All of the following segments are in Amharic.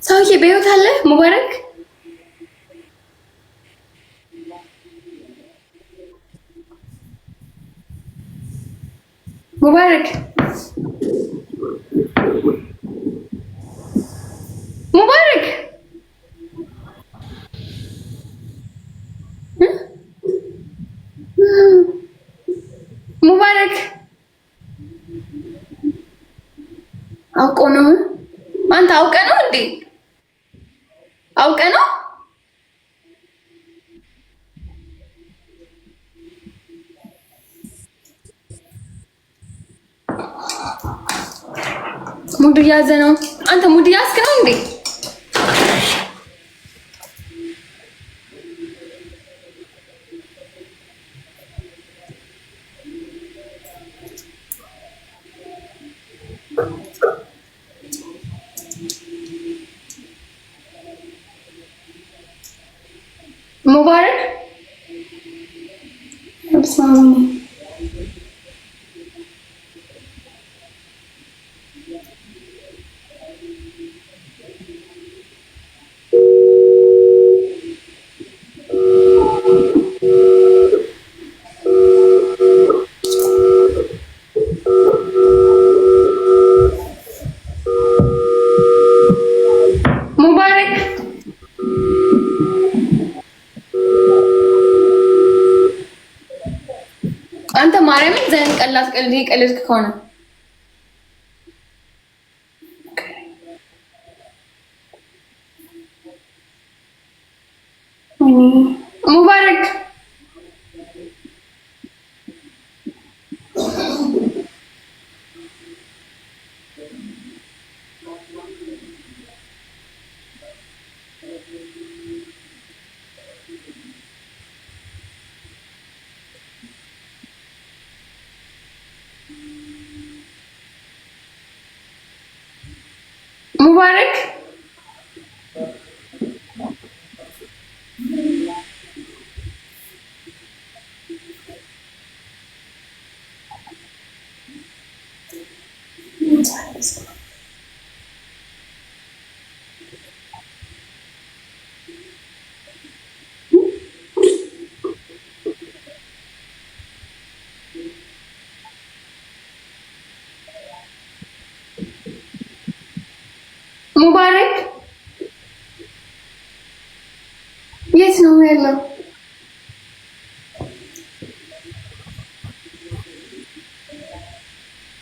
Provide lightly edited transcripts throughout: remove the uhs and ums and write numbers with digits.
ሰውዬ በህይወት አለ? ሙባረክ ሙባረክ ሙባረክ ሙባረክ አውቆ ነው። አንተ አውቀ ነው እንዴ? አውቀ ነው። ሙድ ያዘ ነው። አንተ ሙድ ያዝክ ነው እንዴ? ሙባረክ አንተ ማርያምን ዘን ቀላስ ቀልድ ቀልድ ከሆነ ሙባረክ ሙባረክ ሙባረክ የት ነው ያለው?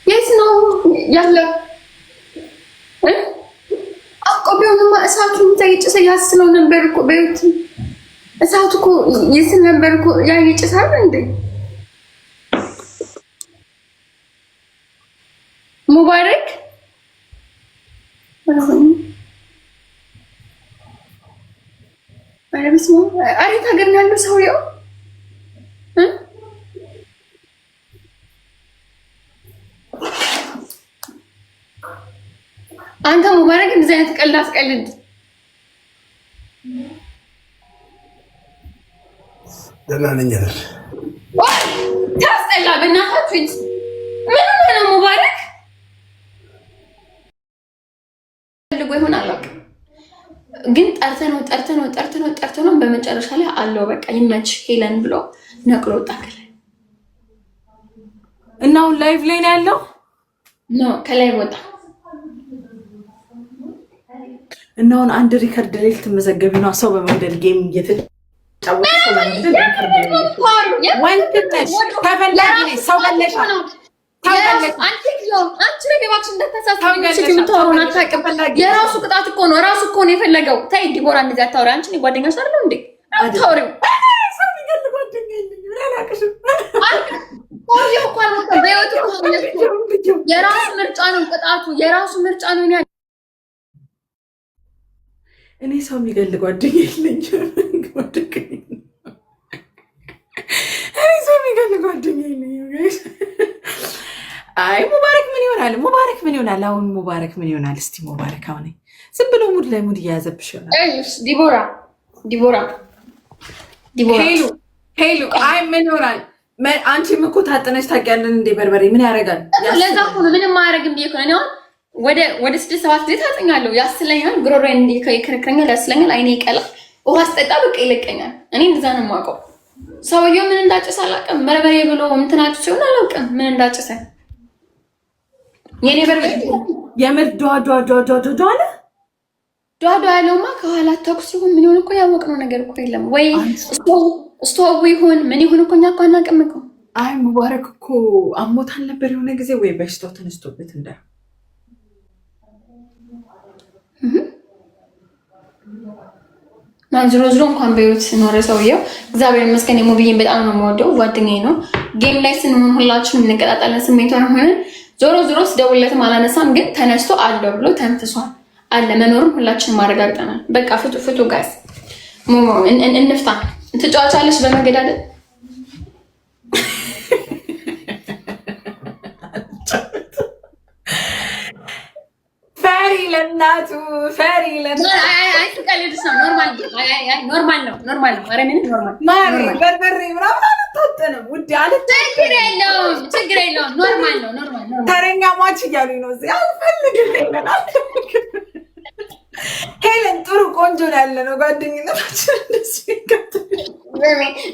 የት ነው ያለው? አቆቢውንማ እሳቱን ተይጭሰ ያስለው ነበር እኮ በዩት እሳቱ እኮ ይስል ነበር እኮ ያ ይጭሳል እንዴ? ሙባረክ አሪፍ ሀገር ነው ያለው ሰውየው። አንተ ሙባረክ እንደዚህ አይነት ቀልድ አስቀልድ። ደህና ነኝ አይደል? ታስጠላ በእናታችሁ። ምን ነው ሙባረክ ፈልጎ ይሆን አላውቅም፣ ግን ጠርተነው በመጨረሻ ላይ አለው በቃ ይመች ሄለን ብሎ ነቅሎ ወጣከለ እና አሁን ላይቭ ላይ ነው ያለው። ኖ ከላይ ወጣ እና አሁን አንድ ሪከርድ ላይ ልትመዘገቢ ነው። ሰው በመንደል ጌም እየተጫወተ ሰው በመንደል ወንድነሽ ተፈላጊ ነሽ። ሰው በለሽ የራሱ ቅጣት እኮ ነው። ራሱ እኮ ነው የፈለገው። ተይ ዲቦራ እንደዚህ አታውሪ። አንቺ ነው ጓደኛሽ አይደል እንዴ? አታውሪው። የራሱ ምርጫ ነው ቅጣቱ። የራሱ ምርጫ ነው። እኔ ሰው የሚገል ጓደኛ የለኝም። እኔ ሰው የሚገል ጓደኛ የለኝም። አይ ሙባረክ ምን ይሆናል? ሙባረክ ምን ይሆናል? አሁን ሙባረክ ምን ይሆናል? እስቲ ሙባረክ አሁን ዝም ብሎ ሙድ ላይ ሙድ እያያዘብሽ ይሆናል። ዲቦራ ሄሉ አይ ምን ይሆናል? አንቺም እኮ ታጥነሽ ታውቂያለሽ እንዴ? በርበሬ ምን ያደርጋል? ለዛ እኮ ነው ምንም አያደርግም ብዬሽ እኮ ነው። ወደ 6-7 ጊዜ ታጠኛለሁ። ያስለኛል፣ ጉሮሮዬን ይከረክረኛል፣ ያስለኛል፣ አይኔ ይቀላል። ውሃ ስጠጣ በቃ ይለቀኛል። እኔ እንደዛ ነው የማውቀው። ሰውየው ምን እንዳጨሰ አላውቅም። በርበሬ ብሎ እንትናችሁ ሲሆን አላውቅም ምን እንዳጨሰ። የኔ በርበሬ የምር ዷ አለ። ዷ ያለውማ ከኋላ ተኩስ ይሁን ምን ይሁን እኮ ያወቅነው ነገር እኮ የለም። ወይ ስቶቭ ይሁን ምን ይሁን እኮ እኛ እኮ አናውቅም እኮ። አይ ሙባረክ እኮ አሞታል ነበር የሆነ ጊዜ፣ ወይ በሽታው ተነስቶበት እንዳ ዝሮ እንኳን በህይወት ኖረ ሰውየው። እግዚአብሔር ይመስገን። የሙብዬን በጣም ነው የምወደው፣ ጓደኛዬ ነው። ጌም ላይ ስንሆን ሁላችንም እንቀጣጣለን፣ ስሜቷን ሆነን። ዞሮ ስደውልለትም አላነሳም፣ ግን ተነስቶ አለው ብሎ ተንፍሷል። አለ መኖሩን ሁላችንም ማረጋግጠናል። በቃ ፍቱ ጋይስ፣ እንፍታ። ትጫዋቻለሽ በመገዳደል ለእናቱ ፈሪ ኖርማል ነው። ኧረ ምንም ኖርማል በርበሬ ምናምን አልታጠንም ውዴ አለ። ችግር የለውም። ኖርማል ነው። ተረኛ ሟች እያሉኝ ነው እዚህ። አልፈልግም ሄለን ጥሩ ቆንጆ ነው ያለ ነው ጓደኝነታችን እንደዚህ ይከተል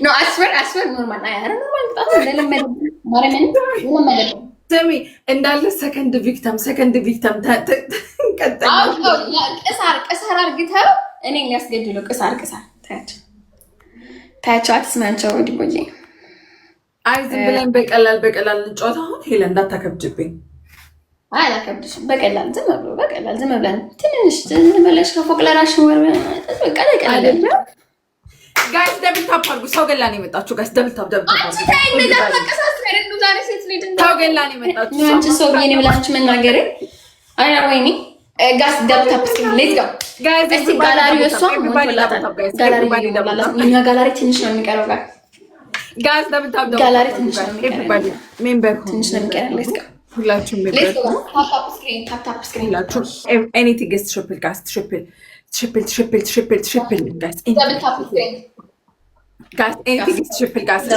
ነው። አስበር ኖርማል። ኧረ ኖርማል በጣም ለለመደ ስሚ እንዳለ ሰከንድ ቪክተም ቅሳር አርግተው እኔ ሊያስገድሉ ቅሳር ታያቸው አትስማቸው። ዲቦዬ አይ ዝም ብለን በቀላል እንጫወት። አሁን ሄለን እንዳታከብጅብኝ። አላከብድሽም። በቀላል ዝም ብለን ትንሽ መለሽ ከፎቅ ለራሽ በቃ ለቀላል ጋይስ ደብል ታፕ አድርጉ። ሰው ገላ ነው የመጣችሁ ጋይስ። ደብል ታፕ ሰው ገላ ነው የመጣችሁ። አንቺ ሰው የኔ ብላችሁ መናገር አይ ወይኔ ጋስ ደብል ታፕ ሌትስ ጎ ጋይስ። እስቲ ጋላሪ እሷ ጋላሪ ትንሽ ነው የሚቀረው ጋይስ። ደብል ታፕ ጋላሪ ትንሽ ነው የሚቀረው። ሜምበር ትንሽ ነው የሚቀረው። ሌትስ ጎ ሁላችሁም ሜምበር ታፕ ስክሪን ሁላችሁ ኤኒቲንግ ኢዝ ትሪፕል ጋይስ። triple guys. Double tap screen. Guys, anything is triple guys.